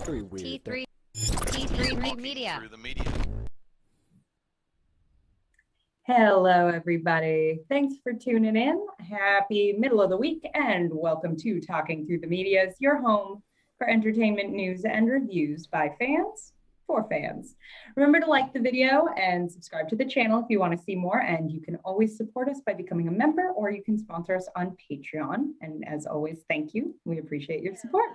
Very weird. T3 Media. Through the media. Hello, everybody. Thanks for tuning in. Happy middle of the week, and welcome to Talking Through the Media's your home for entertainment news and reviews by fans for fans. Remember to like the video and subscribe to the channel if you want to see more, and you can always support us by becoming a member, or you can sponsor us on Patreon. And as always, thank you. We appreciate your support.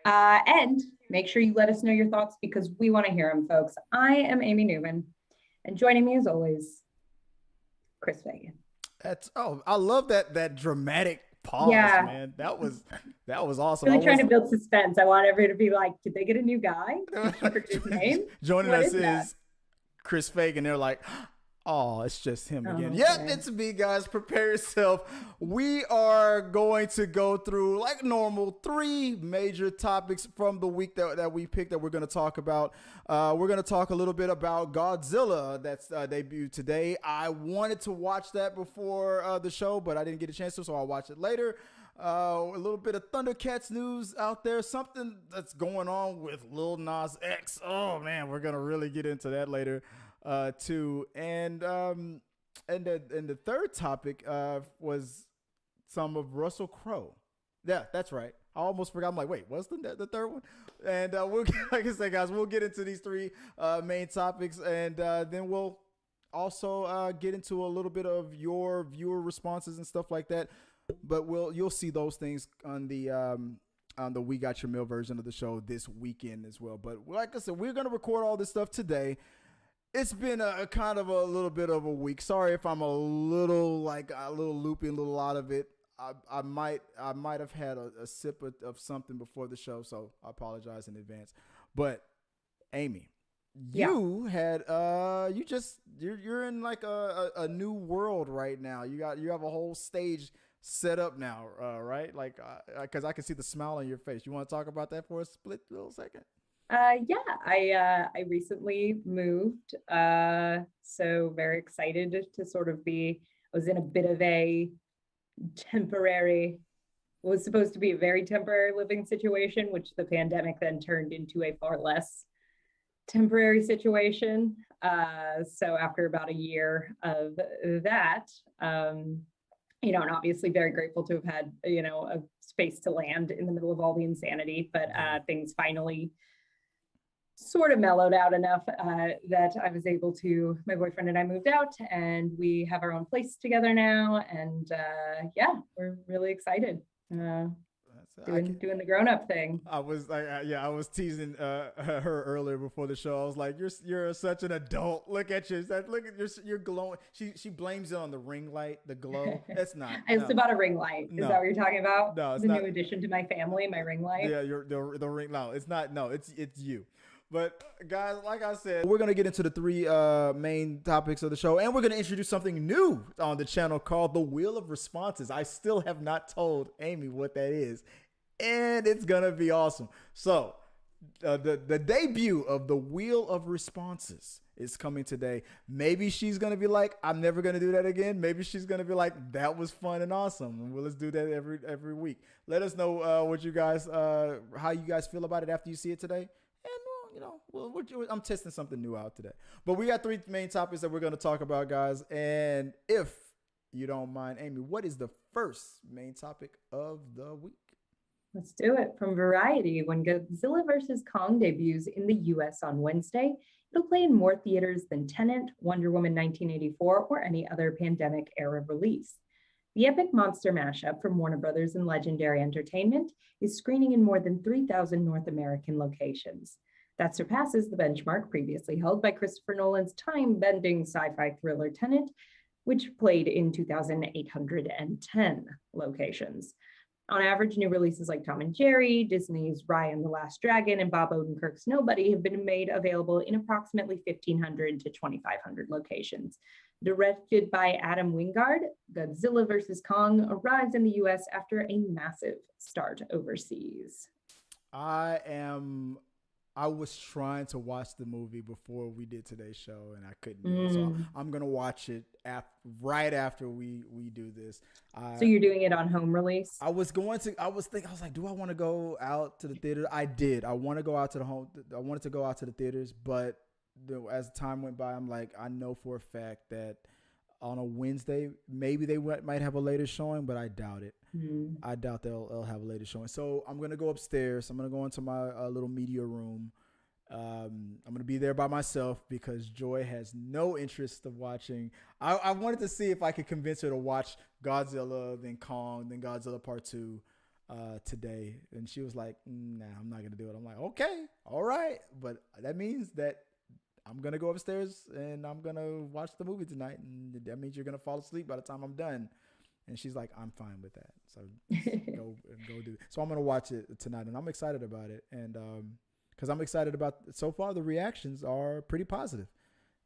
And make sure you let us know your thoughts because we want to hear them, folks. I am Amy Newman, and joining me as always, Chris Fagan. I love that dramatic pause, man. That was awesome. Really trying to build suspense. I want everybody to be like, did they get a new guy? Did she forget his name? Joining us is Chris Fagan. They're like, oh, it's just him again. Okay. Yep, it's me, guys. Prepare yourself. We are going to go through, like normal, 3 major topics from the week that we picked that we're going to talk about. We're going to talk a little bit about Godzilla that's debuted today. I wanted to watch that before the show, but I didn't get a chance to, so I'll watch it later. A little bit of Thundercats news out there. Something that's going on with LIL Nas X. Oh, man, we're going to really get into that later. Too, and the third topic was some of Russell Crowe. Yeah, that's right. I almost forgot. I'm like, wait, what's the third one? And we'll, like I said, guys, we'll get into these 3 main topics, and then we'll also get into a little bit of your viewer responses and stuff like that. But you'll see those things on the We Got Your Mail version of the show this weekend as well. But like I said, we're gonna record all this stuff today. It's been a kind of a little bit of a week. Sorry if I'm a little loopy, a little out of it. I might have had a sip of something before the show, so I apologize in advance. But Amy, you had you're in like a new world right now. You have a whole stage set up now, right? Like because I can see the smile on your face. You want to talk about that for a split little second? I recently moved, so very excited to sort of I was in a bit of a was supposed to be a very temporary living situation, which the pandemic then turned into a far less temporary situation. So after about a year of that, and obviously very grateful to have had, a space to land in the middle of all the insanity, but things finally sort of mellowed out enough that I was able to, my boyfriend and I moved out, and we have our own place together now. And we're really excited. Doing the grown-up thing. I was teasing her earlier before the show. I was like, you're such an adult. Look at you. Look at you're glowing. She blames it on the ring light, the glow. That's not. It's about a ring light. Is that what you're talking about? No, it's the not. New addition to my family, my ring light. Yeah, the ring. No, it's not. No, it's you. But guys, like I said, we're going to get into the 3 main topics of the show, and we're going to introduce something new on the channel called the Wheel of Responses. I still have not told Amy what that is, and it's going to be awesome. So the debut of the Wheel of Responses is coming today. Maybe she's going to be like, I'm never going to do that again. Maybe she's going to be like, that was fun and awesome. And let's do that every week. Let us know what you guys, how you guys feel about it after you see it today. I'm testing something new out today. But we got 3 main topics that we're going to talk about, guys. And if you don't mind, Amy, what is the first main topic of the week? Let's do it. From Variety, when Godzilla vs. Kong debuts in the US on Wednesday, it'll play in more theaters than Tenet, Wonder Woman 1984, or any other pandemic-era release. The epic monster mashup from Warner Brothers and Legendary Entertainment is screening in more than 3,000 North American locations. That surpasses the benchmark previously held by Christopher Nolan's time-bending sci-fi thriller Tenet, which played in 2,810 locations. On average, new releases like Tom and Jerry, Disney's Raya and the Last Dragon, and Bob Odenkirk's Nobody have been made available in approximately 1,500 to 2,500 locations. Directed by Adam Wingard, Godzilla vs. Kong arrives in the US after a massive start overseas. I'm I was trying to watch the movie before we did today's show, and I couldn't do it. So I'm gonna watch it right after we do this. So you're doing it on home release? I was like, do I want to go out to the theater? I did. I want to go out to I wanted to go out to the theaters, but as time went by, I'm like, I know for a fact that on a Wednesday, maybe they might have a later showing, but I doubt it. I doubt they'll have a later showing. So I'm going to go upstairs. I'm going to go into my little media room. I'm going to be there by myself because Joy has no interest of watching. I wanted to see if I could convince her to watch Godzilla, then Kong, then Godzilla Part 2 today. And she was like, nah, I'm not going to do it. I'm like, okay, all right. But that means that I'm going to go upstairs and I'm going to watch the movie tonight. And that means you're going to fall asleep by the time I'm done. And she's like, I'm fine with that. So go do it. So I'm going to watch it tonight and I'm excited about it. And because I'm excited about so far, the reactions are pretty positive.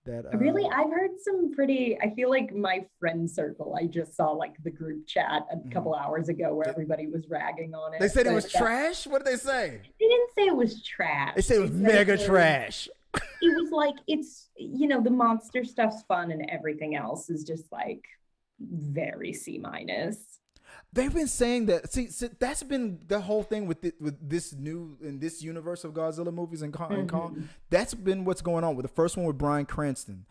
Really, I've heard some pretty, I feel like my friend circle, I just saw like the group chat a couple hours ago where everybody was ragging on it. They said it was trash? What did they say? They didn't say it was trash. They said it was mega trash. It was like, it's, the monster stuff's fun and everything else is just like very C-. They've been saying that. See, that's been the whole thing with this universe of Godzilla movies and Kong. That's been what's going on with the first one with Bryan Cranston.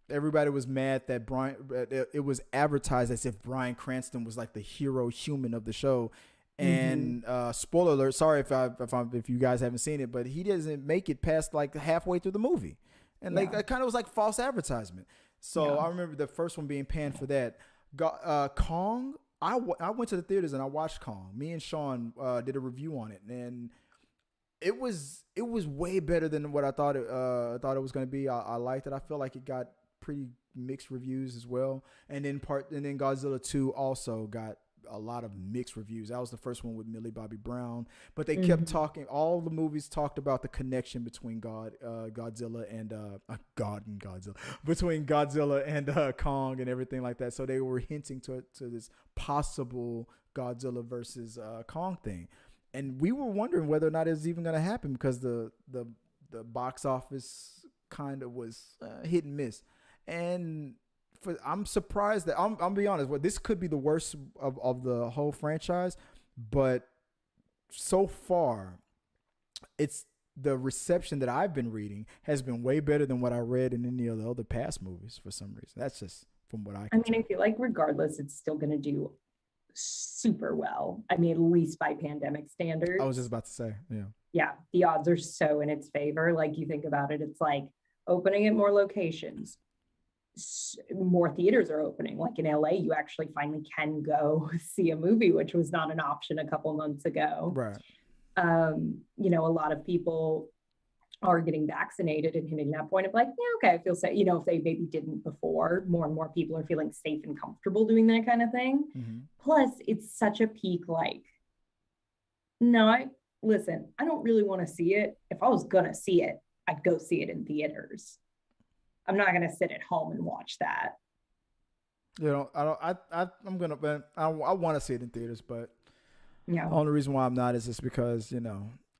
Everybody was mad that it was advertised as if Bryan Cranston was like the hero human of the show. And spoiler alert, sorry if you guys haven't seen it, but he doesn't make it past like halfway through the movie, and like that kind of was like false advertisement. So I remember the first one being panned for that. Kong, I went to the theaters and I watched Kong. Me and Sean did a review on it, and it was way better than what I thought it was going to be. I liked it. I feel like it got pretty mixed reviews as well, and then Godzilla 2 also got a lot of mixed reviews. That was the first one with Millie Bobby Brown, but they kept talking. All the movies talked about the connection between Godzilla and between Godzilla and Kong and everything like that. So they were hinting to this possible Godzilla versus Kong thing, and we were wondering whether or not it was even going to happen because the box office kind of was hit and miss. And I'm surprised that I'm be honest. Well, this could be the worst of the whole franchise, but so far, it's the reception that I've been reading has been way better than what I read in any of the other past movies. For some reason, that's just from what I can tell. I feel like regardless, it's still going to do super well. At least by pandemic standards. I was just about to say, yeah, the odds are so in its favor. Like you think about it, it's like opening at more locations. More theaters are opening. Like in LA, you actually finally can go see a movie, which was not an option a couple months ago. Right. A lot of people are getting vaccinated and hitting that point of like, yeah, okay, I feel safe. If they maybe didn't before, more and more people are feeling safe and comfortable doing that kind of thing. Plus, it's such a peak. Like, no, I don't really want to see it. If I was gonna see it, I'd go see it in theaters. I'm not gonna sit at home and watch that. I want to see it in theaters, but the only reason why I'm not is just because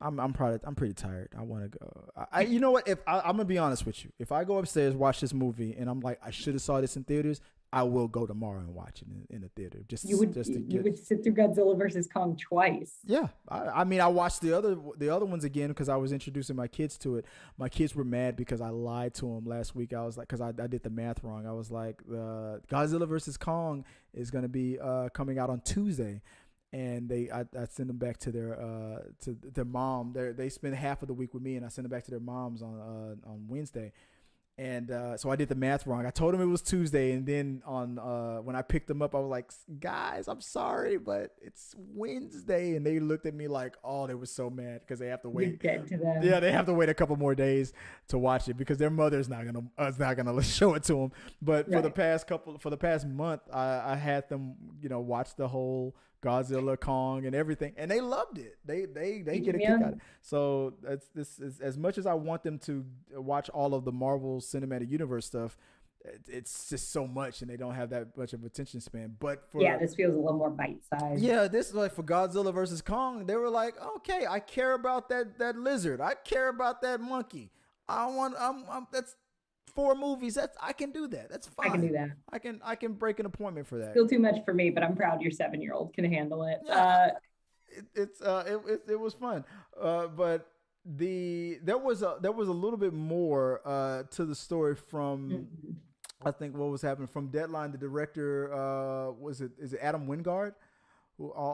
I'm pretty tired. I want to go. You know what? If I'm gonna be honest with you, if I go upstairs watch this movie and I'm like I should have saw this in theaters, I will go tomorrow and watch it in the theater. You would sit through Godzilla versus Kong twice. Yeah, I watched the other ones again because I was introducing my kids to it. My kids were mad because I lied to them last week. I was like, because I did the math wrong. I was like, Godzilla versus Kong is going to be coming out on Tuesday, and I send them back to their mom. They spend half of the week with me, and I send them back to their moms on Wednesday. And so I did the math wrong. I told them it was Tuesday, and then on when I picked them up, I was like, "Guys, I'm sorry, but it's Wednesday." And they looked at me like, "Oh, they were so mad because they have to wait." Get to them. Yeah, they have to wait a couple more days to watch it because their mother's not gonna show it to them. But for the past month, I had them, watch the whole Godzilla, Kong, and everything, and they loved it. They get a kick out of it. So this is as much as I want them to watch all of the Marvel Cinematic Universe stuff. it's just so much, and they don't have that much of attention span. But this feels a little more bite-sized. Yeah, this is like for Godzilla versus Kong, they were like, okay, I care about that lizard, I care about that monkey. I'm that's 4 movies. I can do that. That's fine. I can do that. I can break an appointment for that. Still too much for me, but I'm proud your 7-year-old can handle it. Yeah, it was fun, but there was a little bit more to the story from I think what was happening from Deadline. The director is it Adam Wingard?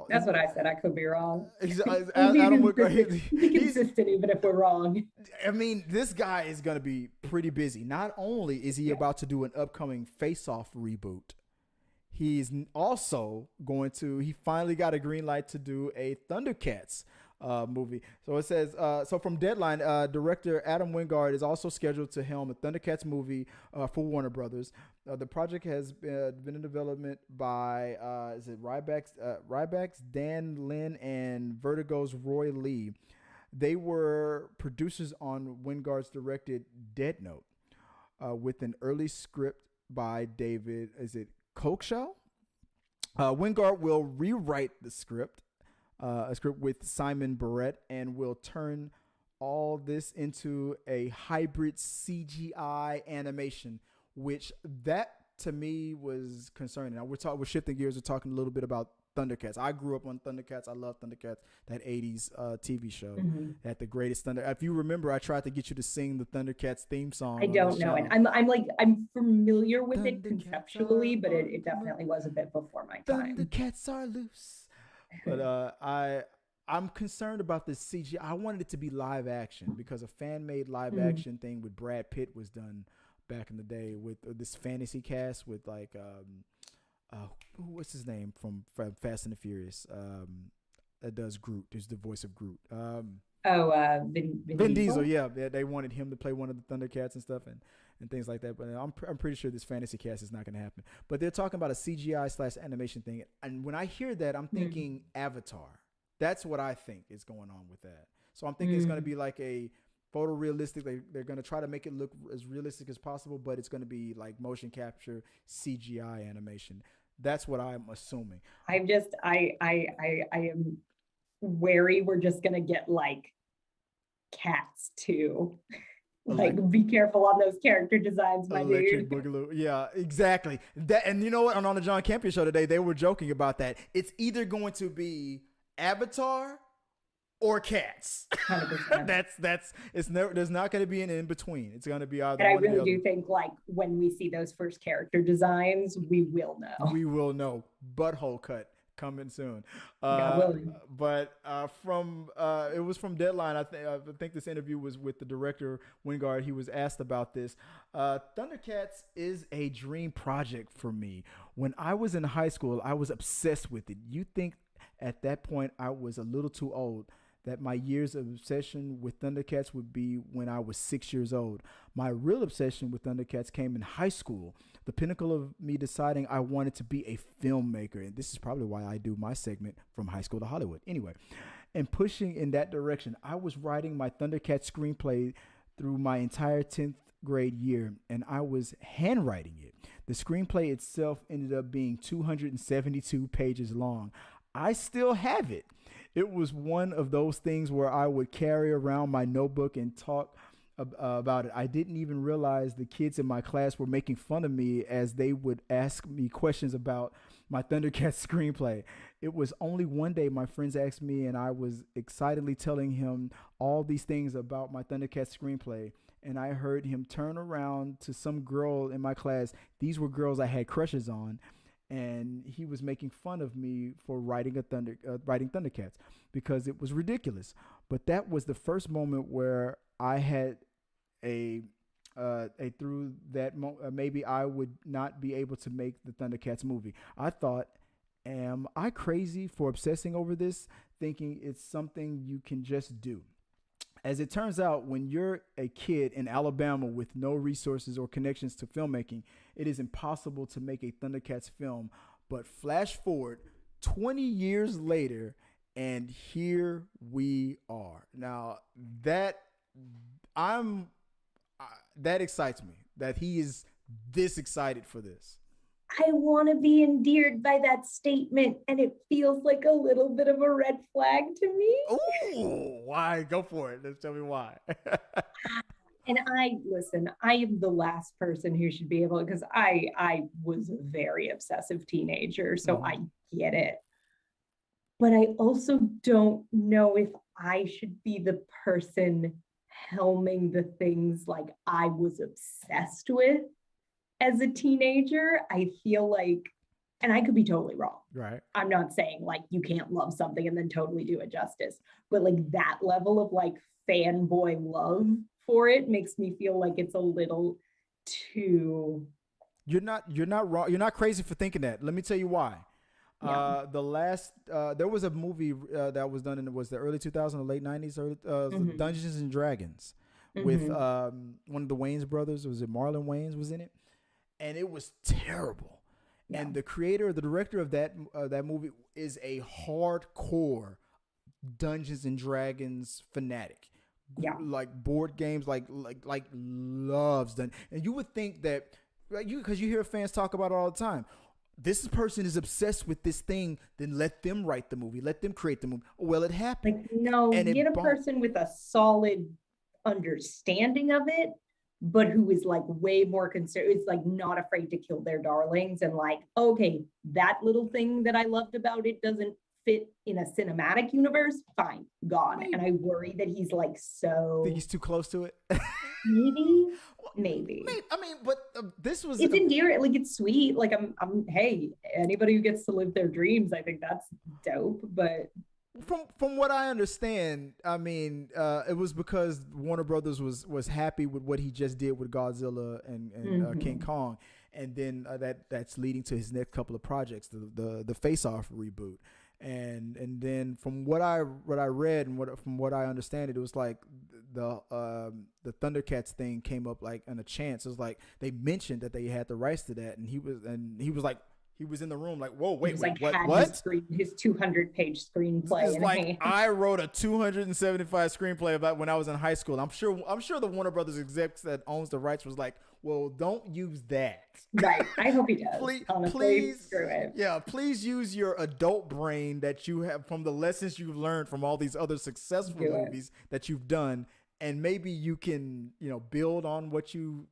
That's what I said. I could be wrong. Adam Wingard. Be consistent even if we're wrong. I mean, this guy is going to be pretty busy. Not only is he about to do an upcoming Face Off reboot, he's also he finally got a green light to do a Thundercats movie. So it says, so from Deadline, director Adam Wingard is also scheduled to helm a Thundercats movie for Warner Brothers. The project has been in development by Ryback's Dan Lin and Vertigo's Roy Lee. They were producers on Wingard's directed Dead Note, with an early script by David Kochel. Wingard will rewrite the script, a script with Simon Barrett, and will turn all this into a hybrid CGI animation, which that to me was concerning. Now we're shifting gears. We're talking a little bit about Thundercats. I grew up on Thundercats. I love Thundercats, that 80s TV show. At the greatest Thunder. If you remember, I tried to get you to sing the Thundercats theme song. I don't know, and I'm familiar with it conceptually, but it definitely was a bit before my time. Thundercats are loose. But I'm concerned about the CGI. I wanted it to be live action because a fan-made live action thing with Brad Pitt was done back in the day with this fantasy cast with like what's his name from Fast and the Furious, that does Groot, who's the voice of Groot. Vin Diesel. Yeah, they wanted him to play one of the Thundercats and stuff and things like that. But I'm pretty sure this fantasy cast is not going to happen. But they're talking about a CGI/animation thing, and when I hear that, I'm thinking Avatar. That's what I think is going on with that. So I'm thinking it's going to be like a photorealistic. They're going to try to make it look as realistic as possible, but it's going to be like motion capture CGI animation. That's what I'm assuming. I am wary we're just going to get like Cats too. Like, be careful on those character designs, my Electric dude. Boogaloo. Yeah, exactly. That, and you know what? On the John Campion show today, they were joking about that. It's either going to be Avatar or Cats. 100%. There's not going to be an in between. It's going to be either. And I really do think like when we see those first character designs, we will know. We will know. Butthole cut coming soon. But it was from Deadline. I think this interview was with the director Wingard. He was asked about this. Thundercats is a dream project for me. When I was in high school, I was obsessed with it. You think at that point I was a little too old, that my years of obsession with Thundercats would be when I was 6 years old. My real obsession with Thundercats came in high school, the pinnacle of me deciding I wanted to be a filmmaker. And this is probably why I do my segment From High School to Hollywood. Anyway, and pushing in that direction, I was writing my Thundercats screenplay through my entire 10th grade year, and I was handwriting it. The screenplay itself ended up being 272 pages long. I still have it. It was one of those things where I would carry around my notebook and talk about it. I didn't even realize the kids in my class were making fun of me as they would ask me questions about my Thundercats screenplay. It was only one day my friends asked me, and I was excitedly telling him all these things about my Thundercats screenplay, and I heard him turn around to some girl in my class. These were girls I had crushes on. And he was making fun of me for writing Thundercats because it was ridiculous. But that was the first moment where I had through that maybe I would not be able to make the Thundercats movie. I thought, am I crazy for obsessing over this, thinking it's something you can just do? As it turns out, when you're a kid in Alabama with no resources or connections to filmmaking, it is impossible to make a Thundercats film. But flash forward 20 years later, and here we are. Now, that excites me, that he is this excited for this? I want to be endeared by that statement, and it feels like a little bit of a red flag to me. Ooh, why? Go for it. Let's tell me why. And I am the last person who should be able, because I was a very obsessive teenager, so I get it. But I also don't know if I should be the person helming the things like I was obsessed with as a teenager. I feel like, and I could be totally wrong. Right. I'm not saying like you can't love something and then totally do it justice, but like that level of like fanboy love for it makes me feel like it's a little too. You're not wrong. You're not crazy for thinking that. Let me tell you why. Yeah. There was a movie that was done in the early 2000s, or late 90s, Dungeons and Dragons, with one of the Wayans brothers. Was it Marlon Wayans was in it? And it was terrible. Yeah. And the director of that movie is a hardcore Dungeons and Dragons fanatic. Yeah. Like board games, like loves them. And you would think that, because you hear fans talk about it all the time. This person is obsessed with this thing, then let them write the movie. Let them create the movie. Well, it happened. Like, no, get a person with a solid understanding of it, but who is like way more concerned. It's like not afraid to kill their darlings and like, okay, that little thing that I loved about it doesn't fit in a cinematic universe. Fine, gone. And I worry that he's like so. Think he's too close to it. Maybe. I mean, but this was. It's endearing. Like it's sweet. Like I'm. Hey, anybody who gets to live their dreams, I think that's dope. But from what I understand, I mean, it was because Warner Brothers was happy with what he just did with Godzilla and King Kong, and then that's leading to his next couple of projects, the Face Off reboot. And then from what I read and from what I understand, it was like the Thundercats thing came up like on a chance. It was like they mentioned that they had the rights to that, and he was like. He was in the room like, whoa, wait, like what? His 200-page screenplay. It's like I wrote a 275 screenplay about when I was in high school. I'm sure the Warner Brothers execs that owns the rights was like, well, don't use that. Right. I hope he does. Please, screw it. Yeah, please use your adult brain that you have from the lessons you've learned from all these other successful movies that you've done, and maybe you can, build on what you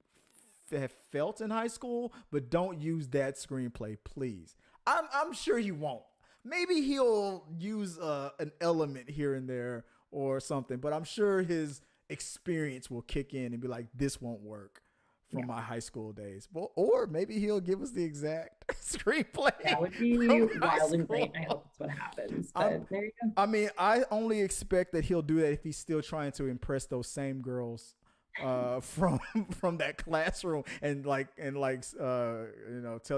have felt in high school, but don't use that screenplay, please. I'm sure he won't. Maybe he'll use an element here and there or something, but I'm sure his experience will kick in and be like, this won't work from my high school days. Well, or maybe he'll give us the exact screenplay. That would be wild and great. I hope that's what happens. But there you go. I mean, I only expect that he'll do that if he's still trying to impress those same girls from that classroom and tell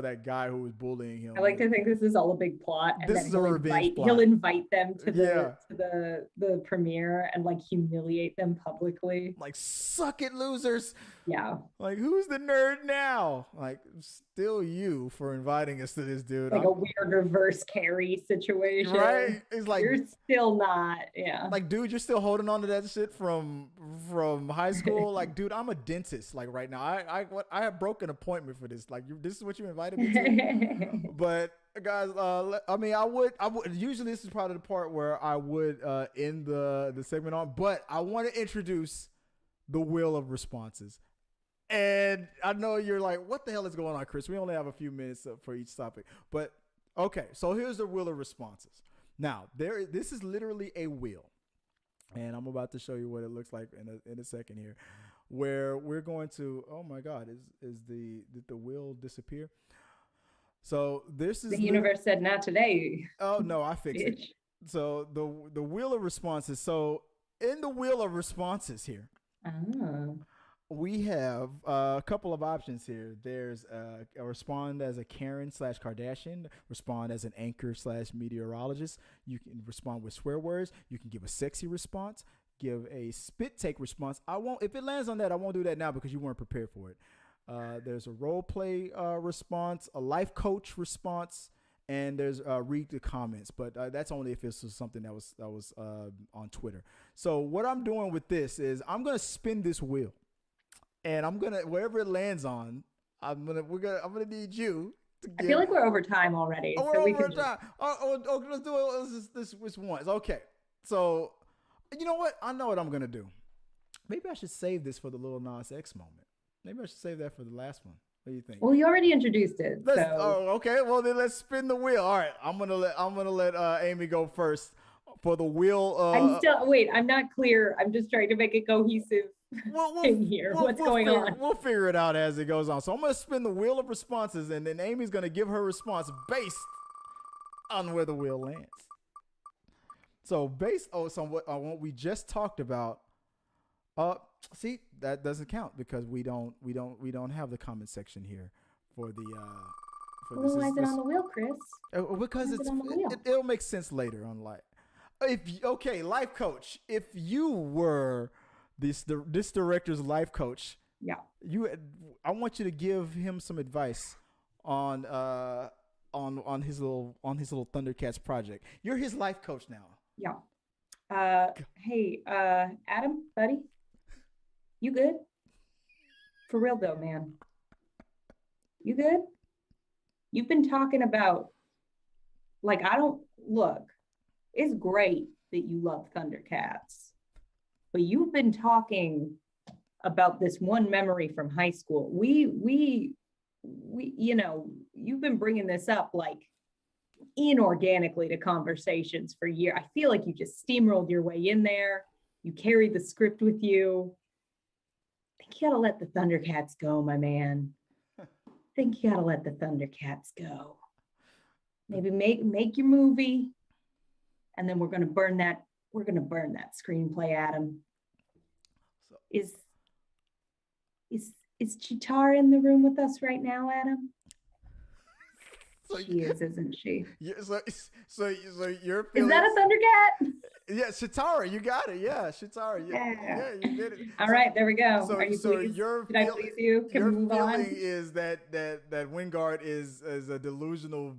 that guy who was bullying him. I like to think this is all a big plot, and this then is a revenge plot. He'll invite them to the premiere and like humiliate them publicly. Like, suck it, losers. Yeah. Like, who's the nerd now? Like, still you for inviting us to this dude. Like a weird reverse Carrie situation. Right? It's like you're still not. Yeah. Like, dude, you're still holding on to that shit from high school. Like, dude, I'm a dentist. Like right now, I have broke an appointment for this. Like, this is what you invited me to. But guys, I mean, I would usually this is probably the part where I would end the segment on, but I want to introduce the wheel of responses. And I know you're like, what the hell is going on, Chris? We only have a few minutes for each topic. But okay, so here's the wheel of responses. Now, this is literally a wheel. And I'm about to show you what it looks like in a second here, where we're going to. Oh my God, did the wheel disappear? So this is the universe said not today. Oh no, I fixed it. So the wheel of responses. So in the wheel of responses here, we have a couple of options here. There's a respond as a Karen/Kardashian, respond as an anchor / meteorologist. You can respond with swear words. You can give a sexy response, give a spit take response. I won't, if it lands on that, I won't do that now because you weren't prepared for it. There's a role play response, a life coach response, and there's read the comments, but that's only if it's something that was on Twitter. So what I'm doing with this is I'm gonna spin this wheel. And I'm going to, wherever it lands on, I'm gonna need you to I give. feel like we're over time already. Oh, So we're we over can just, time. Oh, let's do it. This once. Okay. So, you know what? I know what I'm gonna do. Maybe I should save this for the Lil Nas X moment. Maybe I should save that for the last one. What do you think? well, you already introduced it. Let's. So Oh, okay. Well, then let's spin the wheel. All right. I'm gonna let Amy go first for the wheel. I'm not clear. I'm just trying to make it cohesive in here. What's going on? We'll figure it out as it goes on. So I'm gonna spin the wheel of responses, and then Amy's gonna give her response based on where the wheel lands. So based on what we just talked about, see, that doesn't count because we don't have the comment section here for the for Well, why is it on the wheel, Chris? because it'll make sense later on life. Life coach, if you were this director's life coach, Yeah. I want you to give him some advice on his little Thundercats project. You're his life coach now. Yeah. Hey, Adam, buddy, you good? For real though, man. You good? You've been talking about, like, it's great that you love Thundercats, but you've been talking about this one memory from high school. We, you've been bringing this up like inorganically to conversations for years. I feel like you just steamrolled your way in there. You carried the script with you. I think you gotta let the Thundercats go, my man. I think you gotta let the Thundercats go. Maybe make your movie, and then we're gonna burn that screenplay, Adam. So, is Chitara in the room with us right now, Adam? So she is, isn't she? Yeah, so you're feeling, is that a Thundercat? Yeah, Shitara, you got it. Yeah, Shitara. Yeah, you did it. All right, there we go. So, Are you pleased? Did I please you? Can your we move feeling on? is that Wingard is a delusional,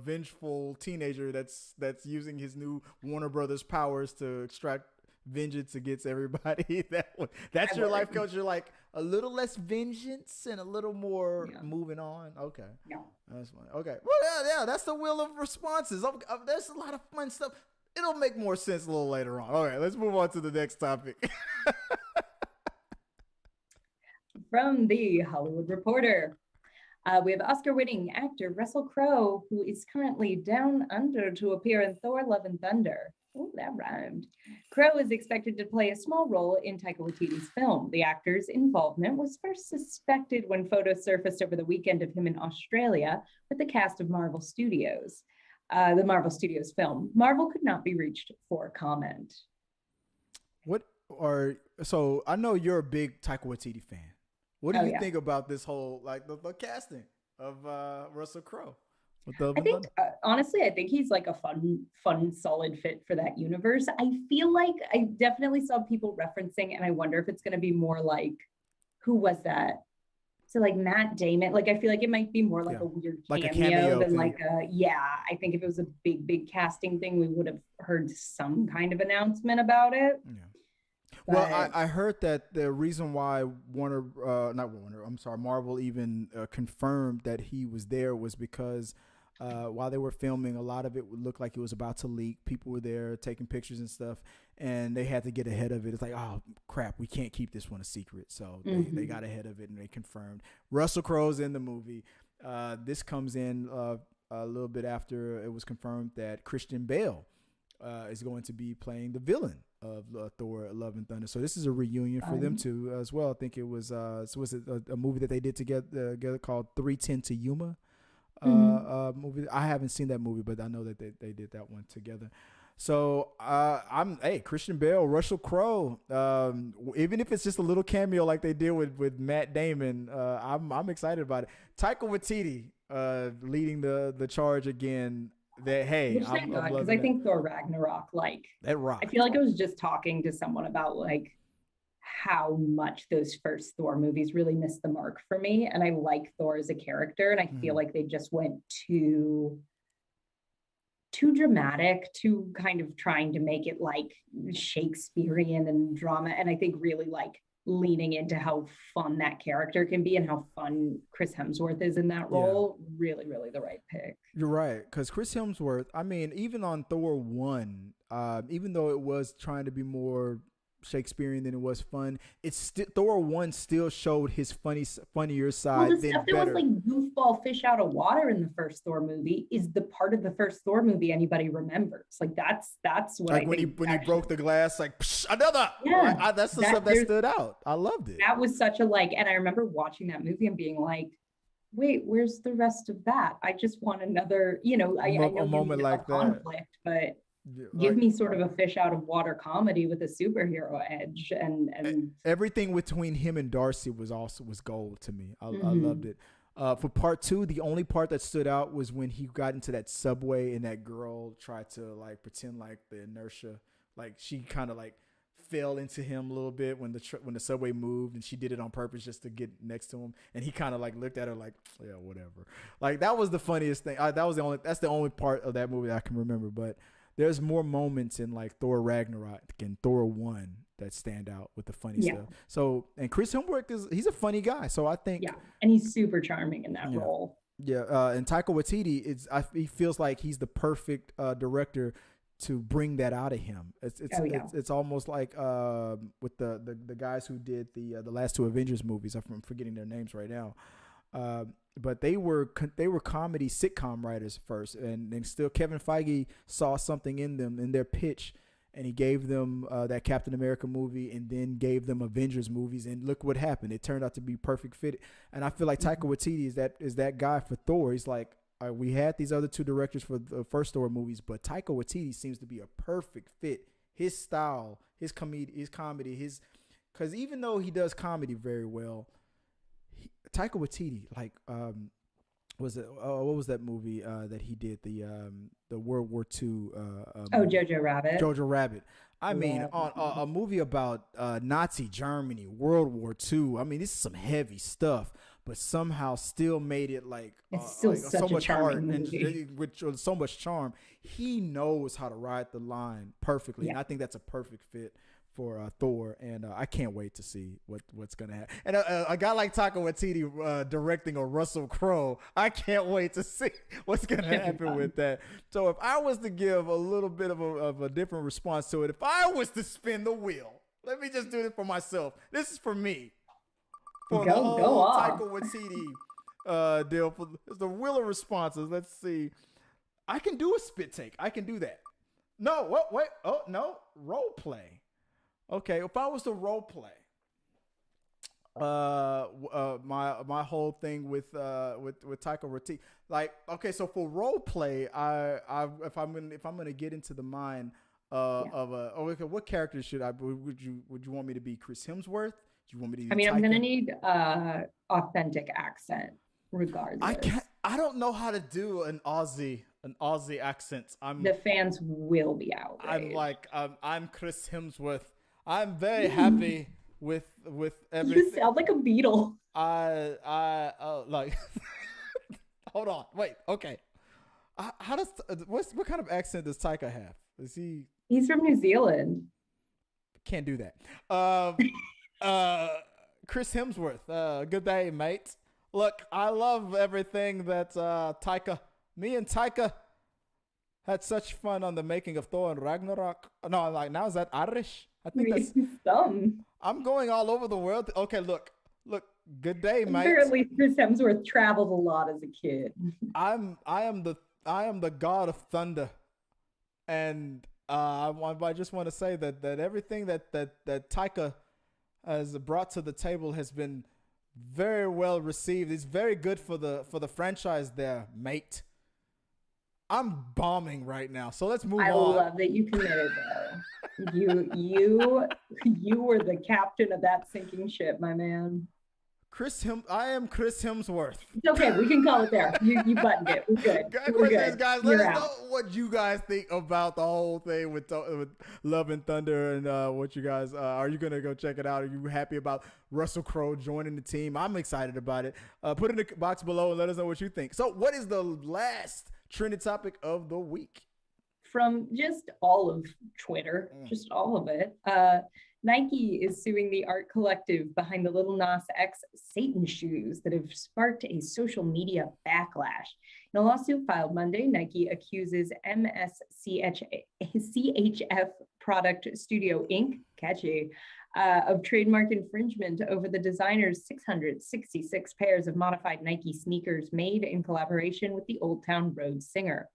vengeful teenager that's using his new Warner Brothers powers to extract vengeance against everybody. That's your life coach. You're like a little less vengeance and a little more moving on. Okay. Yeah. That's fine. Okay. Well, yeah, that's the wheel of responses. There's a lot of fun stuff. It'll make more sense a little later on. All right, let's move on to the next topic. From the Hollywood Reporter, we have Oscar-winning actor Russell Crowe, who is currently down under to appear in Thor: Love and Thunder. Oh, that rhymed. Crowe is expected to play a small role in Taika Waititi's film. The actor's involvement was first suspected when photos surfaced over the weekend of him in Australia with the cast of Marvel Studios. The Marvel Studios film. Marvel could not be reached for comment. So I know you're a big Taika Waititi fan. What do you think about this whole, like, the casting of Russell Crowe? Honestly, I think he's like a fun, solid fit for that universe. I feel like I definitely saw people referencing, and I wonder if it's going to be more like, who was that? So like Matt Damon, like I feel like it might be more like a weird cameo than like I think if it was a big casting thing, we would have heard some kind of announcement about it. Yeah. Well, I heard that the reason why Marvel even confirmed that he was there was because while they were filming, a lot of it would look like it was about to leak. People were there taking pictures and stuff, and they had to get ahead of it. It's like, oh, crap, we can't keep this one a secret. So they got ahead of it, and they confirmed. Russell Crowe's in the movie. This comes in a little bit after it was confirmed that Christian Bale is going to be playing the villain of Thor: Love and Thunder. So this is a reunion for them too as well. I think it was was it a movie that they did together called 3:10 to Yuma. Movie. I haven't seen that movie, but I know that they did that one together. So Christian Bale, Russell Crowe, even if it's just a little cameo like they did with Matt Damon, I'm excited about it. Taika Waititi leading the charge again. I'm loving because I think Thor Ragnarok, like that rock. I feel like I was just talking to someone about like how much those first Thor movies really missed the mark for me. And I like Thor as a character. And I feel like they just went too dramatic, too kind of trying to make it like Shakespearean and drama. And I think really like leaning into how fun that character can be and how fun Chris Hemsworth is in that role. Really, really the right pick. You're right, because Chris Hemsworth, I mean, even on Thor 1, even though it was trying to be more Shakespearean than it was fun, it's still Thor 1 still showed his funnier side. Well, the stuff that was like goofball fish out of water in the first Thor movie is the part of the first Thor movie anybody remembers. Like that's what like I when think he broke the glass, like another. Yeah, that's the stuff that stood out. I loved it. That was such a and I remember watching that movie and being like, wait, where's the rest of that? I just want another, I know a moment like that. Conflict, but give me sort of a fish out of water comedy with a superhero edge, and everything between him and Darcy was gold to me. I loved it. For part 2, the only part that stood out was when he got into that subway and that girl tried to like pretend like the inertia, like she kind of like fell into him a little bit when the subway moved, and she did it on purpose just to get next to him, and he kind of like looked at her like, yeah, whatever. Like that was the funniest thing. That's the only part of that movie that I can remember. But there's more moments in like Thor Ragnarok and Thor 1 that stand out with the funny stuff. So, and Chris Hemsworth he's a funny guy. So I think, and he's super charming in that role. Yeah. And Taika Waititi he feels like he's the perfect director to bring that out of him. It's almost like with the guys who did the last 2 Avengers movies. I'm forgetting their names right now. But they were comedy sitcom writers first, and then still Kevin Feige saw something in them in their pitch, and he gave them that Captain America movie, and then gave them Avengers movies, and look what happened. It turned out to be perfect fit. And I feel like Taika Waititi is that guy for Thor. He's like, we had these other 2 directors for the first Thor movies, but Taika Waititi seems to be a perfect fit. His style, his comedy, because even though he does comedy very well, Taika Waititi, like, what was that movie that he did, the World War II? Jojo Rabbit. Jojo Rabbit. I mean, on a movie about Nazi Germany, World War II. I mean, this is some heavy stuff, but somehow still made it like it's still such so much heart movie. With so much charm. He knows how to ride the line perfectly, and I think that's a perfect fit for Thor, and I can't wait to see what's gonna happen. And a guy like Taika Waititi directing a Russell Crowe, I can't wait to see what's gonna happen with that. So if I was to give a little bit of a different response to it, if I was to spin the wheel, let me just do this for myself. This is for me. For the whole Taika Waititi deal, for the wheel of responses. Let's see. I can do a spit take. I can do that. No, wait. Oh no, role play. Okay, if I was to role play, my whole thing with Taika Waititi, like, okay, so for role play, if I'm gonna get into the mind okay, what character would you want me to be? Chris Hemsworth? Do you want me to? I'm gonna need authentic accent, regardless. I don't know how to do an Aussie accent. The fans will be outraged. I'm like, I'm Chris Hemsworth. I'm very happy with everything. You sound like a Beatle. Like, hold on, wait, okay. What kind of accent does Taika have? Is he? He's from New Zealand. Can't do that. Chris Hemsworth. Good day, mate. Look, I love everything that me and Taika had such fun on the making of Thor and Ragnarok. No, like, now is that Irish? I think that's some. I'm going all over the world. Okay, look. Good day, mate. Apparently, Chris Hemsworth traveled a lot as a kid. I am the god of thunder, and I just want to say that everything that Taika has brought to the table has been very well received. It's very good for the franchise there, mate. I'm bombing right now, so let's move on. I love that you committed, though. You were the captain of that sinking ship, my man. I am Chris Hemsworth. It's okay, we can call it there. You buttoned it. We're good. Guys, let us know what you guys think about the whole thing with Love and Thunder, and what you guys are you gonna go check it out? Are you happy about Russell Crowe joining the team? I'm excited about it. Put it in the box below and let us know what you think. So, what is the last trending topic of the week? From just all of Twitter, just all of it. Nike is suing the art collective behind the LIL Nas X Satan shoes that have sparked a social media backlash. In a lawsuit filed Monday, Nike accuses MSCHF Product Studio Inc., catchy, of trademark infringement over the designer's 666 pairs of modified Nike sneakers made in collaboration with the Old Town Road singer.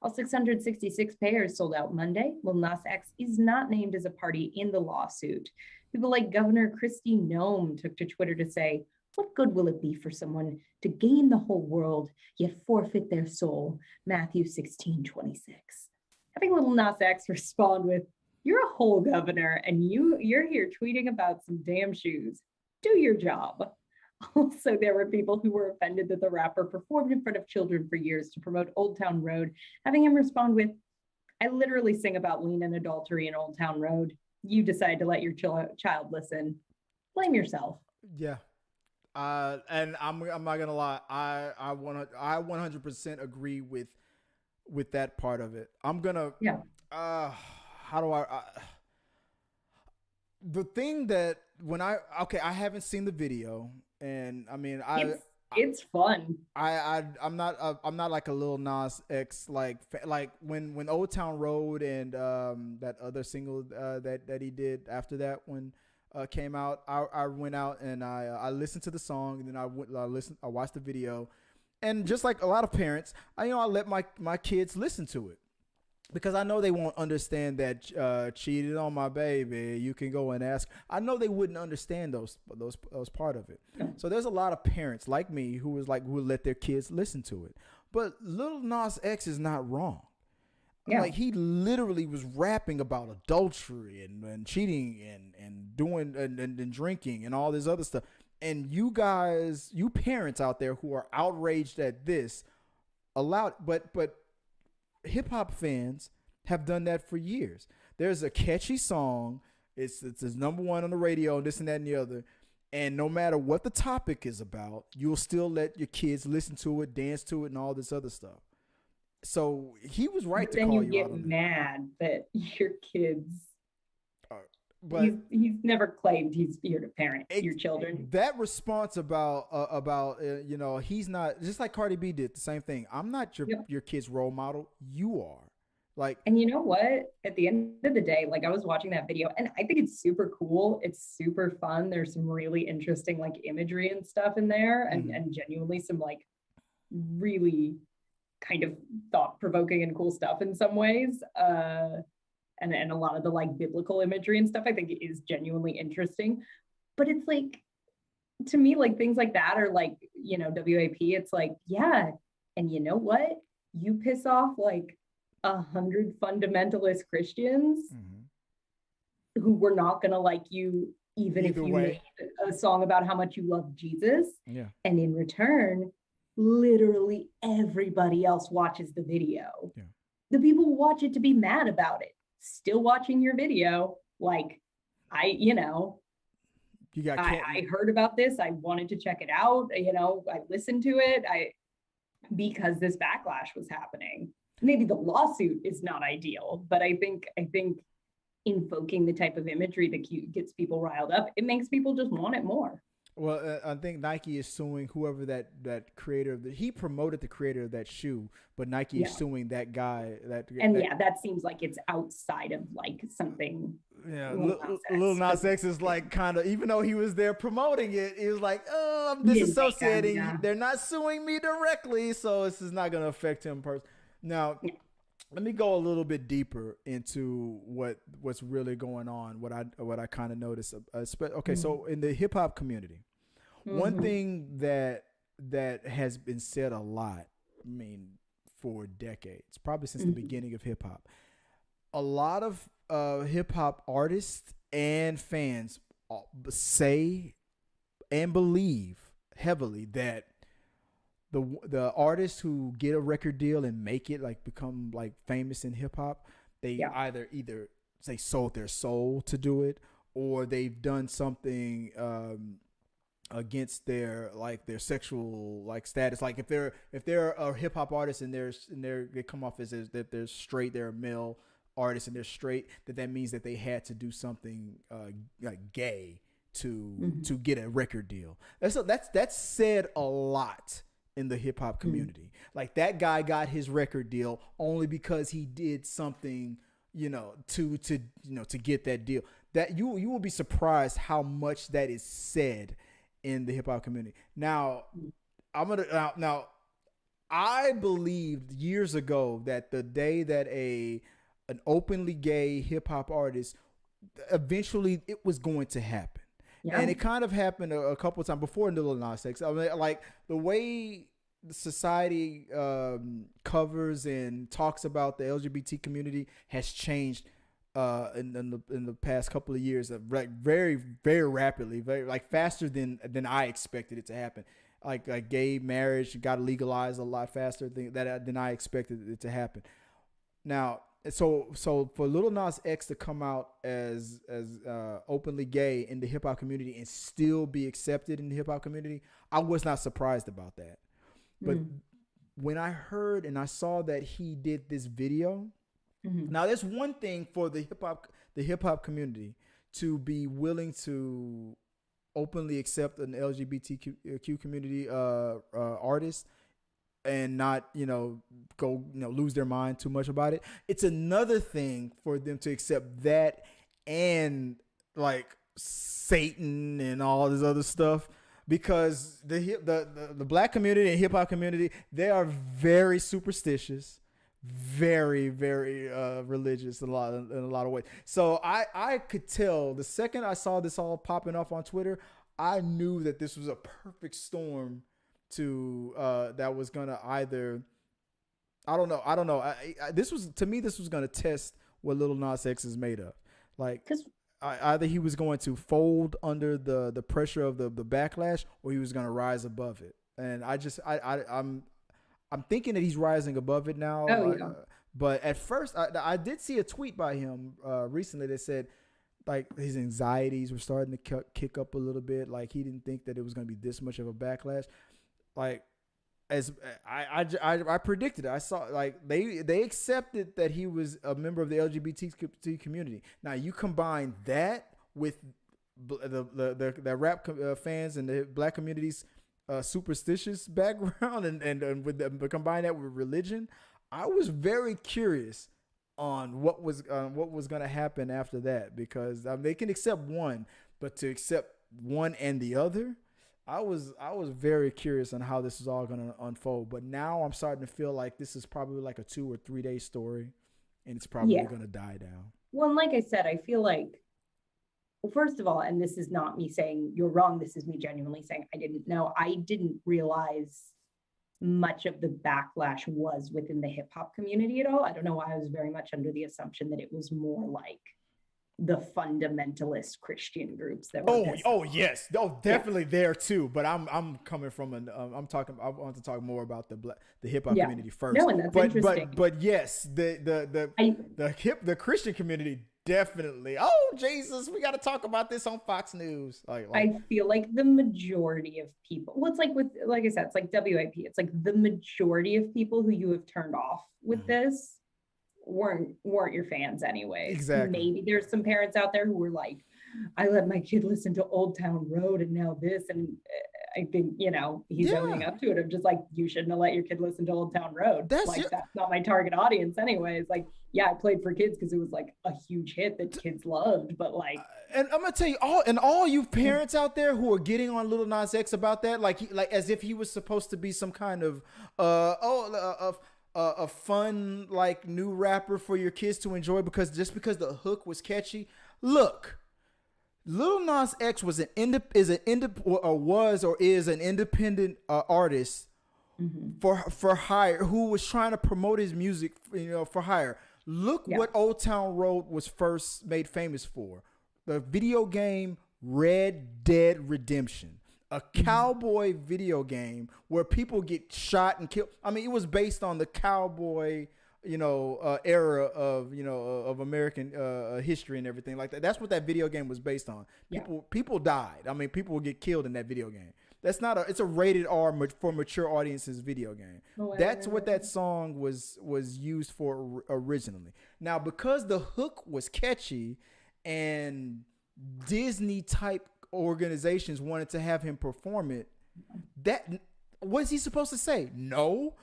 All 666 pairs sold out Monday. Lil Nas X is not named as a party in the lawsuit. People like Governor Kristi Noem took to Twitter to say, "What good will it be for someone to gain the whole world, yet forfeit their soul?" Matthew 16:26. Having Lil Nas X respond with, "You're a whole governor and you're here tweeting about some damn shoes. Do your job." Also, there were people who were offended that the rapper performed in front of children for years to promote Old Town Road, having him respond with, "I literally sing about lean and adultery in Old Town Road. You decide to let your child listen. Blame yourself." Yeah. And I'm not gonna lie. I 100% agree with that part of it. I'm gonna. Yeah. How do the thing that I haven't seen the video, and I mean it's fun. I'm not like a Lil Nas X like when Old Town Road and that other single that he did after that one came out. I went out and I listened to the song, and then I watched the video, and just like a lot of parents, I let my kids listen to it. Because I know they won't understand that cheated on my baby. You can go and ask. I know they wouldn't understand those part of it. So there's a lot of parents like me who would let their kids listen to it. But Lil Nas X is not wrong. Yeah. Like, he literally was rapping about adultery and cheating and doing and drinking and all this other stuff. And you parents out there who are outraged at this, but hip hop fans have done that for years. There's a catchy song. It's number one on the radio, this and that and the other. And no matter what the topic is about, you'll still let your kids listen to it, dance to it, and all this other stuff. So he was right to call you out on that. Then you get mad that your kids. But he's never claimed he's here to parent your children. That response about he's not, just like Cardi B did the same thing. I'm not your kid's role model. You are. Like, and you know what? At the end of the day, like, I was watching that video, and I think it's super cool. It's super fun. There's some really interesting like imagery and stuff in there, and genuinely some like really kind of thought-provoking and cool stuff in some ways. And a lot of the like biblical imagery and stuff I think is genuinely interesting. But it's like, to me, like things like that are like, WAP, it's like, yeah. And you know what? You piss off like 100 fundamentalist Christians who were not going to like you, even if you made a song about how much you love Jesus. Yeah. And in return, literally everybody else watches the video. Yeah. The people who watch it to be mad about it, still watching your video, like, I heard about this. I wanted to check it out. I listened to it. Because this backlash was happening. Maybe the lawsuit is not ideal, but I think invoking the type of imagery that gets people riled up, it makes people just want it more. Well, I think Nike is suing whoever that creator. He promoted the creator of that shoe, but Nike is suing that guy. That seems like it's outside of like something. Yeah, Lil Nas X is like kind of, even though he was there promoting it, he was like, "Oh, I'm disassociating. They're not suing me directly, so this is not going to affect him personally." Now, let me go a little bit deeper into what's really going on. What I kind of noticed. So in the hip hop community, one thing that has been said a lot, I mean, for decades, probably since the beginning of hip hop, a lot of hip hop artists and fans say and believe heavily that the artists who get a record deal and make it, like, become like famous in hip hop, they either say sold their soul to do it, or they've done something against their sexual like status. Like if they're a hip hop artist and they come off as that they're straight, they're a male artist and they're straight, that means that they had to do something like gay to get a record deal. That's said a lot in the hip hop community. Like that guy got his record deal only because he did something, to get that deal. That you will be surprised how much that is said in the hip hop community. Now, I believed years ago that the day that an openly gay hip hop artist, eventually it was going to happen. Yeah. And it kind of happened a couple of times before LIL Nas X. I mean, like the way the society covers and talks about the LGBT community has changed in the past couple of years, very, very rapidly, faster than I expected it to happen. Like gay marriage got legalized a lot faster than I expected it to happen. Now, so for LIL Nas X to come out as openly gay in the hip hop community and still be accepted in the hip hop community, I was not surprised about that. But when I heard and I saw that he did this video, now there's one thing for the hip hop community to be willing to openly accept an LGBTQ community artist and not go lose their mind too much about it. It's another thing for them to accept that and like Satan and all this other stuff, because the black community and hip hop community, they are very superstitious, very, very religious in a lot of ways. So I could tell the second I saw this all popping off on Twitter, I knew that this was a perfect storm to that was gonna either, I don't know. This was gonna test what LIL Nas X is made of. Like, either he was going to fold under the pressure of the backlash, or he was gonna rise above it. And I'm thinking that he's rising above it now. Oh, yeah. But at first, I did see a tweet by him recently that said, like, his anxieties were starting to kick up a little bit. Like, he didn't think that it was going to be this much of a backlash. Like, as I predicted it. I saw, like, they accepted that he was a member of the LGBT community. Now, you combine that with the rap fans and the black community's superstitious background and with combine that with religion, I was very curious on what was going to happen after that, because they can accept one, but to accept one and the other, I was very curious on how this is all going to unfold. But now I'm starting to feel like this is probably like a 2 or 3 day story, and it's probably going to die down. Well, and like I said, I feel like, well, first of all, and this is not me saying you're wrong, this is me genuinely saying I didn't know. I didn't realize much of the backlash was within the hip hop community at all. I don't know why I was very much under the assumption that it was more like the fundamentalist Christian groups that were yes, definitely there too. But I'm coming from I want to talk more about the hip hop community first. No, and that's interesting. But yes, the Christian community definitely. Oh Jesus, we got to talk about this on Fox News. Like I feel like the majority of people. Well, it's like like I said, it's like WIP. It's like the majority of people who you have turned off with this weren't your fans anyway. Exactly. Maybe there's some parents out there who were like, I let my kid listen to Old Town Road and now this, and I think he's owning up to it. I'm just like, you shouldn't have let your kid listen to Old Town Road. That's not my target audience anyway. It's like, yeah, I played for kids because it was like a huge hit that kids loved, but like, and I'm gonna tell you all you parents out there who are getting on LIL Nas X about that, like as if he was supposed to be some kind of a fun like new rapper for your kids to enjoy because the hook was catchy. Look, LIL Nas X is an independent artist for hire, who was trying to promote his music for hire. Look what Old Town Road was first made famous for. The video game Red Dead Redemption. A cowboy video game where people get shot and killed. I mean, it was based on the cowboy, era of American history and everything like that. That's what that video game was based on. People died. I mean, people would get killed in that video game. That's not a. It's a rated R for mature audiences video game. That's what that song was used for originally. Now, because the hook was catchy, and Disney type organizations wanted to have him perform it, that what's he supposed to say? No,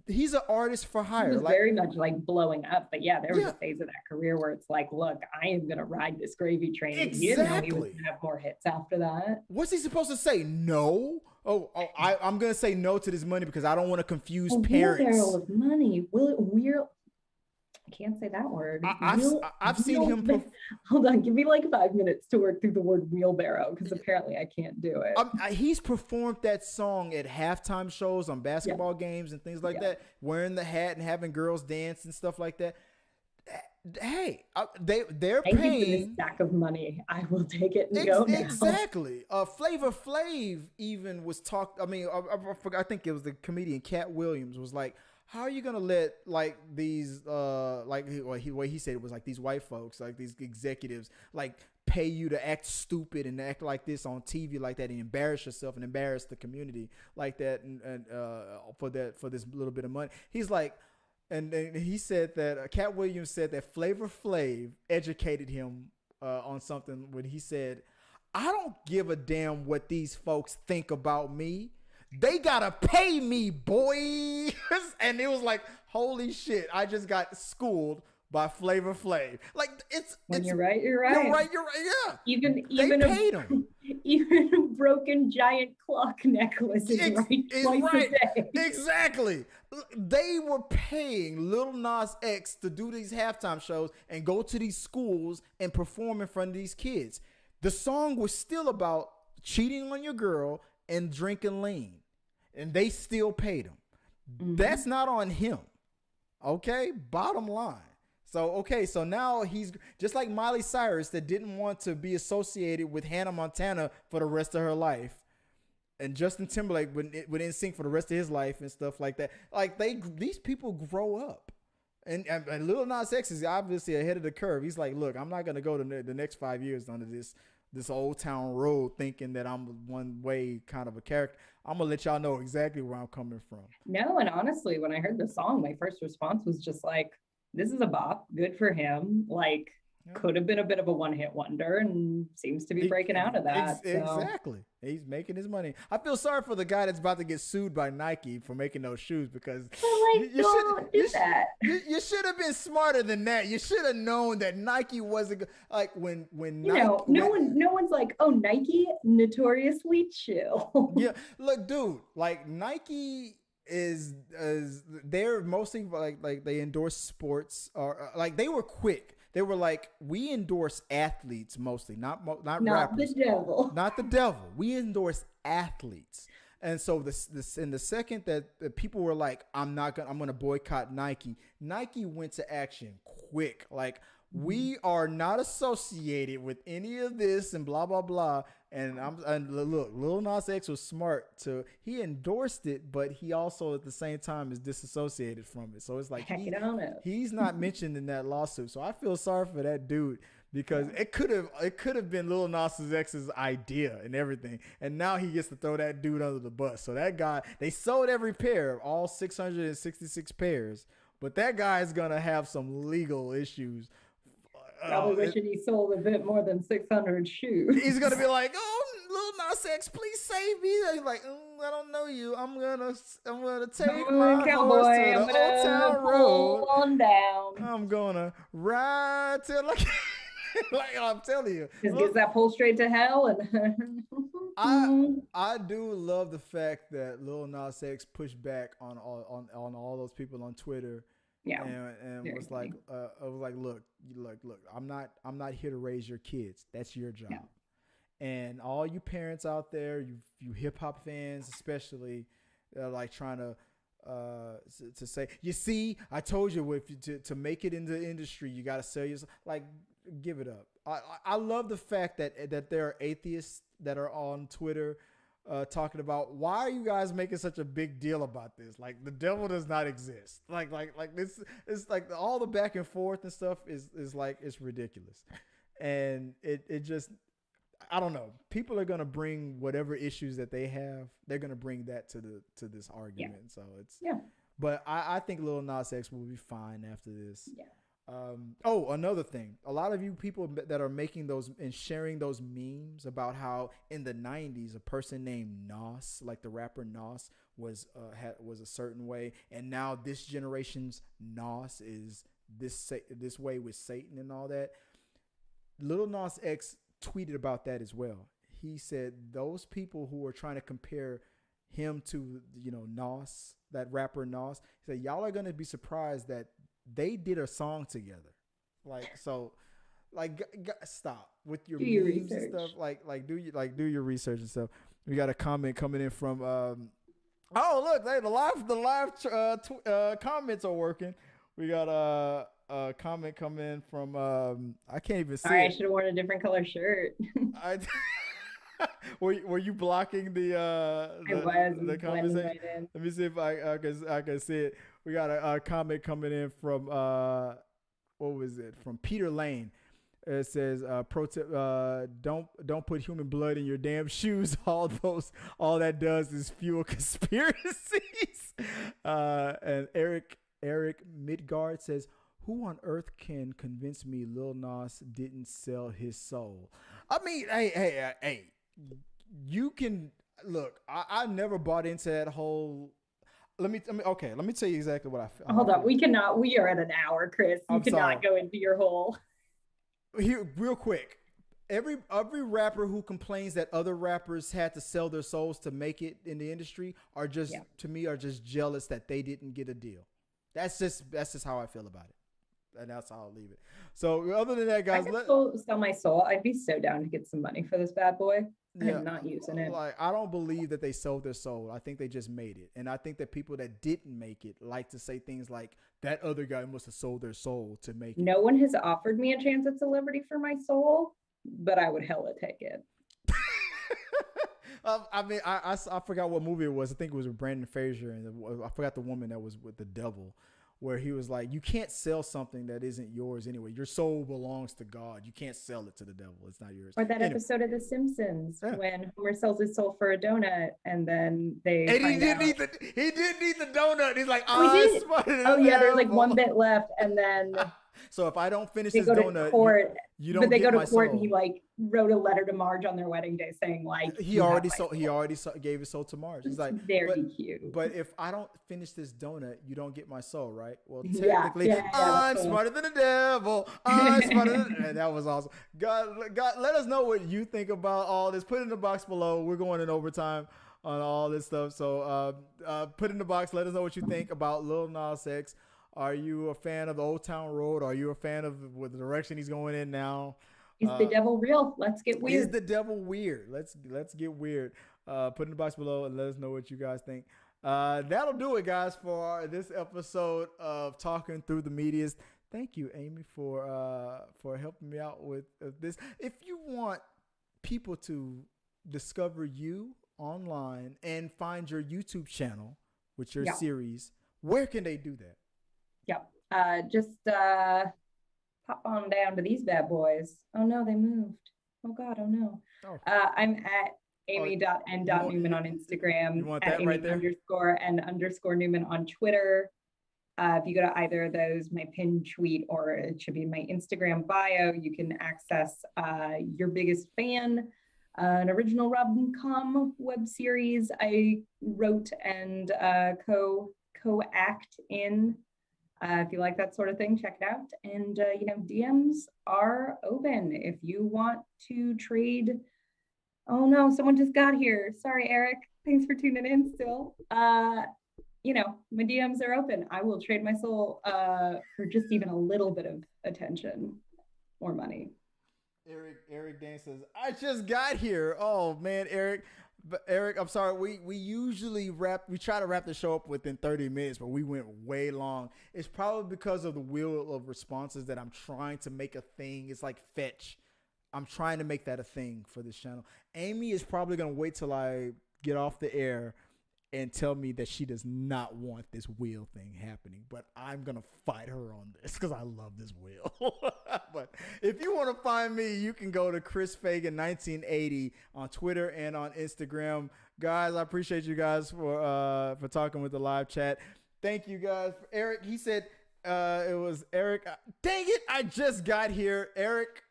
he's an artist for hire. He was very much like blowing up, but yeah, there was a phase of that career where it's like, look, I am gonna ride this gravy train. Exactly. You didn't know he was gonna have more hits after that. What's he supposed to say? No. I'm gonna say no to this money because I don't want to confuse parents. Wheelbarrow of money. I can't say that word. I've seen him. Hold on, give me like 5 minutes to work through the word wheelbarrow because apparently I can't do it. He's performed that song at halftime shows on basketball games and things like that, wearing the hat and having girls dance and stuff like that. Hey, they're Thank paying you for this stack of money. I will take it and go now. Exactly. Flavor Flav even was talked. I mean, I think it was the comedian Cat Williams was like, how are you gonna let like these what he said it was like these white folks, like these executives, like pay you to act stupid and act like this on TV like that and embarrass yourself and embarrass the community like that and for this little bit of money. He's like, and he said that Cat Williams said that Flavor Flav educated him on something when he said, I don't give a damn what these folks think about me. They gotta pay me, boy. And it was like, holy shit, I just got schooled by Flavor Flav. Like you're right, you're right. Yeah. Even they paid him. Even a broken giant clock necklace is right. Exactly. They were paying Lil Nas X to do these halftime shows and go to these schools and perform in front of these kids. The song was still about cheating on your girl and drinking lean, and they still paid him. Mm-hmm. That's not on him. Okay, bottom line. So now he's just like Miley Cyrus that didn't want to be associated with Hannah Montana for the rest of her life, and Justin Timberlake would NSYNC for the rest of his life and stuff like that. Like these people grow up, and Lil Nas X is obviously ahead of the curve. He's like, look, I'm not gonna go to the next 5 years under this Old Town Road thinking that I'm one way kind of a character. I'm gonna let y'all know exactly where I'm coming from. No, and honestly, when I heard the song, my first response was just like, this is a bop. Good for him. Like, could have been a bit of a one-hit wonder and seems to be breaking out of that. Exactly. He's making his money. I feel sorry for the guy that's about to get sued by Nike for making those shoes because you should have been smarter than that. You should have known that Nike wasn't like when no one's like, oh, Nike notoriously chill. Yeah, look, dude, like Nike is they're mostly like they endorse sports or like they were quick. They were like, we endorse athletes mostly, not rappers. Not the devil. We endorse athletes. And so this in the second that people were like, I'm gonna boycott Nike. Nike went to action quick. Like, we are not associated with any of this and blah blah blah. And look, Lil Nas X was smart he endorsed it, but he also at the same time is disassociated from it. So it's like he's not mentioned in that lawsuit. So I feel sorry for that dude because it could have been Lil Nas X's idea and everything, and now he gets to throw that dude under the bus. So that guy, they sold every pair, all 666 pairs, but that guy is gonna have some legal issues. Probably wishing he sold a bit more than 600 shoes. He's gonna be like, "Oh, Lil Nas X, please save me." He's like, I don't know you. I'm gonna take my horse to the Old Town Road. On down. I'm gonna ride till like I'm telling you. Just gets that pole straight to hell. And I do love the fact that Lil Nas X pushed back on all those people on Twitter. Yeah, and was like, I was like, look, I'm not here to raise your kids. That's your job. Yeah. And all you parents out there, you hip hop fans especially, like trying to say, you see, I told you to make it in the industry, you got to sell yourself. Like, give it up. I love the fact that there are atheists that are on Twitter. Talking about why are you guys making such a big deal about this? Like, the devil does not exist. Like this, it's like all the back and forth and stuff is like, it's ridiculous. And it just, I don't know. People are gonna bring whatever issues that they have. They're gonna bring that to this argument. So it's But I think Lil Nas X will be fine after this. Yeah. Another thing. A lot of you people that are making those and sharing those memes about how in the 90s a person named Nas, like the rapper Nas, was a certain way, and now this generation's Nas is this way with Satan and all that. Lil Nas X tweeted about that as well. He said those people who are trying to compare him to, Nas, that rapper Nas, he said y'all are gonna be surprised that they did a song together. Stop with your memes and stuff. Do your research and stuff. We got a comment coming in from look, hey, the live comments are working. We got a comment coming in from I can't even see. Sorry, I should have worn a different color shirt. Were you blocking the conversation? Let me see if I can see it. We got a comment coming in from what was it? From Peter Lane. It says, don't put human blood in your damn shoes. All that does is fuel conspiracies. And Eric Midgard says, who on earth can convince me Lil Nas didn't sell his soul? I mean, hey, you can look. I never bought into that whole. Let me tell you exactly what I feel. Hold on, we are at an hour, Chris. You cannot go into your whole. Here, real quick. Every rapper who complains that other rappers had to sell their souls to make it in the industry are just jealous that they didn't get a deal. That's just how I feel about it. And that's how I'll leave it. So other than that, guys, I could sell my soul. I'd be so down to get some money for this bad boy. I'm not using it. I don't believe that they sold their soul. I think they just made it. And I think that people that didn't make it like to say things like that other guy must have sold their soul to make it. No one has offered me a chance at celebrity for my soul, but I would hella take it. I mean, I forgot what movie it was. I think it was with Brandon Fraser, and I forgot the woman that was with the devil, where he was like, you can't sell something that isn't yours anyway. Your soul belongs to God. You can't sell it to the devil. It's not yours. Or that episode of The Simpsons when Homer sells his soul for a donut, and then he didn't eat the donut. He's like, there's like one bit left, and then so if I don't finish this donut, you don't. But they get go to my court, soul. and he like wrote a letter to Marge on their wedding day saying like he already gave his soul to Marge. He's like, very cute. But if I don't finish this donut, you don't get my soul, right? Well, technically, I'm smarter than the devil. I'm smarter than and that was awesome. God, let us know what you think about all this. Put it in the box below. We're going in overtime on all this stuff. So put it in the box. Let us know what you think about Lil Nas X. Are you a fan of the Old Town Road? Are you a fan of the direction he's going in now? Is the devil real? Let's get weird. Is the devil weird? Let's get weird. Put in the box below and let us know what you guys think. That'll do it, guys, for this episode of Talking Through the Medias. Thank you, Amy, for helping me out with this. If you want people to discover you online and find your YouTube channel with your series, where can they do that? Just pop on down to these bad boys. Oh no, they moved. Oh God, oh no. I'm at amy.n.newman on Instagram. You want at that right there? _n_Newman on Twitter. If you go to either of those, my pinned tweet, or it should be my Instagram bio, you can access Your Biggest Fan, an original rom-com web series I wrote and co-act in. If you like that sort of thing, check it out. And, DMs are open if you want to trade. Oh no, someone just got here. Sorry, Eric. Thanks for tuning in still. My DMs are open. I will trade my soul for just even a little bit of attention or money. Eric Dan says, I just got here. Oh man, Eric. But Eric, I'm sorry. We usually try to wrap the show up within 30 minutes, but we went way long. It's probably because of the wheel of responses that I'm trying to make a thing. It's like fetch. I'm trying to make that a thing for this channel. Amy is probably going to wait till I get off the air and tell me that she does not want this wheel thing happening. But I'm going to fight her on this because I love this wheel. But if you want to find me, you can go to Chris Fagan 1980 on Twitter and on Instagram. Guys, I appreciate you guys for talking with the live chat. Thank you guys. Eric, he said it was Eric. Dang it, I just got here. Eric,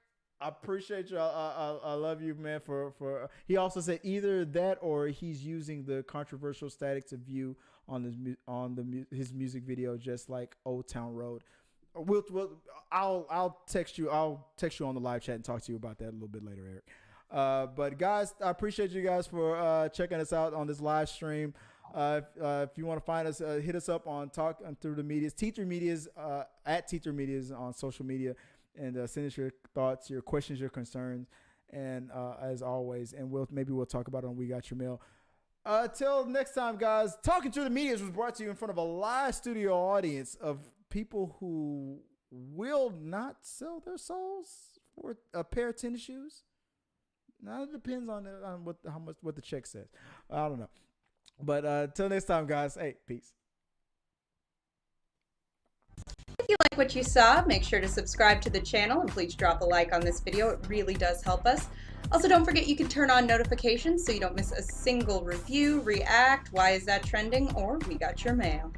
I appreciate you. I love you, man. For he also said either that or he's using the controversial static to view on his music video, just like Old Town Road. I'll text you. I'll text you on the live chat and talk to you about that a little bit later, Eric. But guys, I appreciate you guys for checking us out on this live stream. If you want to find us, hit us up on through the medias, T3 Medias, at T3 Medias on social media. And send us your thoughts, your questions, your concerns, and as always, and maybe we'll talk about it on We Got Your Mail. Till next time, guys. Talking to the Medias was brought to you in front of a live studio audience of people who will not sell their souls for a pair of tennis shoes. Now it depends on what the check says. I don't know, but till next time, guys. Hey, peace. If you like what you saw, make sure to subscribe to the channel and please drop a like on this video. It really does help us. Also, don't forget you can turn on notifications so you don't miss a single review, react, why is that trending, or We Got Your Mail.